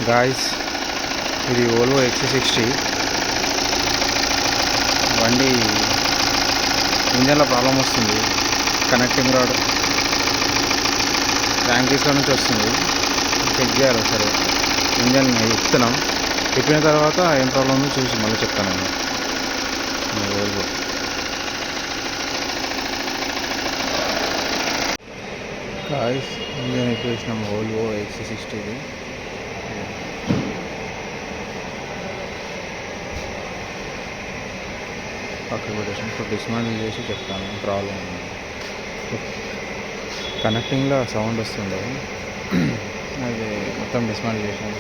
Guys, ఇది Volvo XC60 బండి. ఇంజన్లో problem వస్తుంది. కనెక్టింగ్ రాడ్ ట్యాంకీస్లో నుంచి వస్తుంది. చెక్ చేయాలి ఒకసారి. ఇంజన్ ఇస్తున్నాం. తిప్పిన తర్వాత ఏం ప్రాబ్లం ఉందో చూసి మళ్ళీ చెప్తాను. ఓల్వో గాయస్, ఇంజన్ ఇప్పేసినాం. ఓల్వో XC60 పక్కకు పెట్టేసాం. ఇప్పుడు డిస్మాంటిల్ చేసి చెప్తాను ప్రాబ్లం. కనెక్టింగ్లో సౌండ్ వస్తుండే, అది మొత్తం డిస్మాంటిల్ చేసాం.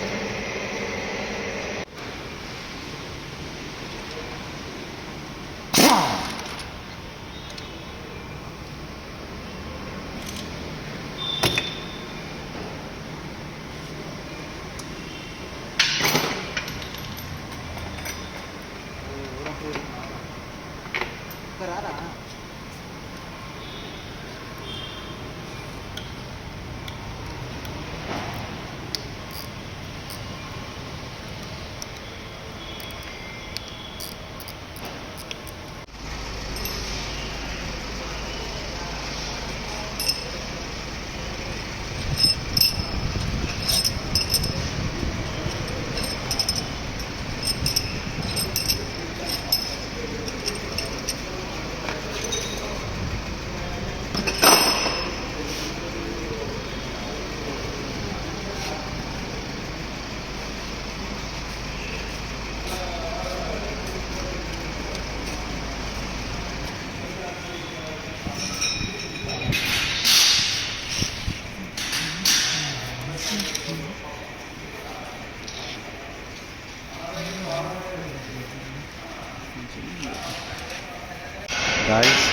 గాయస్,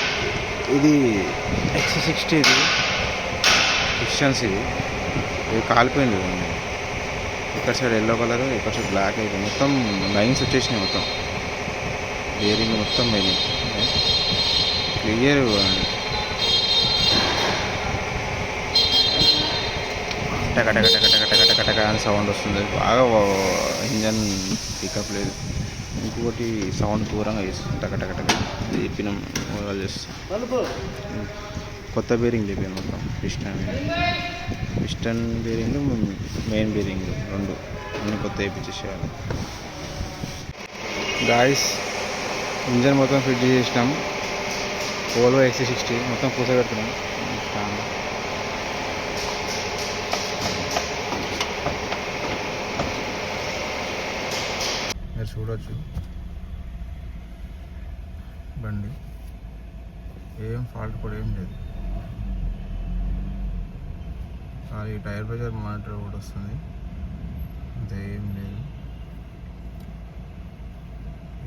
ఇది XC60 డిస్టెన్స్. ఇది కాలిపోయింది. ఇక్కడ సైడ్ ఎల్లో కలర్, ఇక్కడ సైడ్ బ్లాక్ అయిపోయింది. మొత్తం లైన్స్ వచ్చేసినాయి. మొత్తం బేరింగ్ మొత్తం పోయినాయి. క్లియర్ టక టక టక టక టక టక టక అని సౌండ్ వస్తుంది. బాగా ఇంజన్ పికప్ లేదు. ఇంకొకటి సౌండ్ దూరంగా చేస్తుంది. టక టక టక చెప్పినాం చేస్తాం. కొత్త బేరింగ్ చెప్పాను. మొత్తం పిస్టన్ బేరింగ్, మెయిన్ బేరింగ్ రెండు అన్ని కొత్త వేయించేసేయాలి. గాయస్, ఇంజన్ మొత్తం ఫిట్ చేసినాం. ఓల్వో XC60 మొత్తం కూర్చోబెడుతున్నాం. మీరు చూడవచ్చు, బండి ఏం ఫాల్ట్ కూడా ఏం లేదు. ఈ టైర్ ప్రెషర్ మానిటర్ కూడా వస్తుంది. అంతే, ఏం లేదు.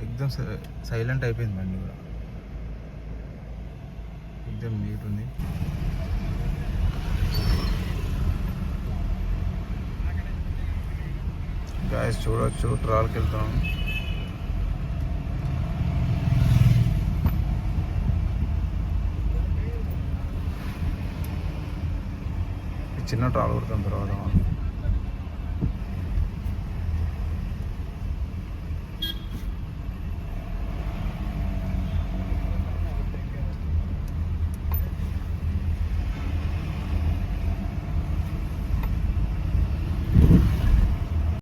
ఎగ్జామ్ సైలెంట్ అయిపోయింది బండి కూడా. ఎగ్జామ్ నీట్ ఉంది. గాయస్ చూడవచ్చు, ట్రాల్కి వెళ్తాం. చిన్న ట్రాల్ కొడతాం తర్వాత.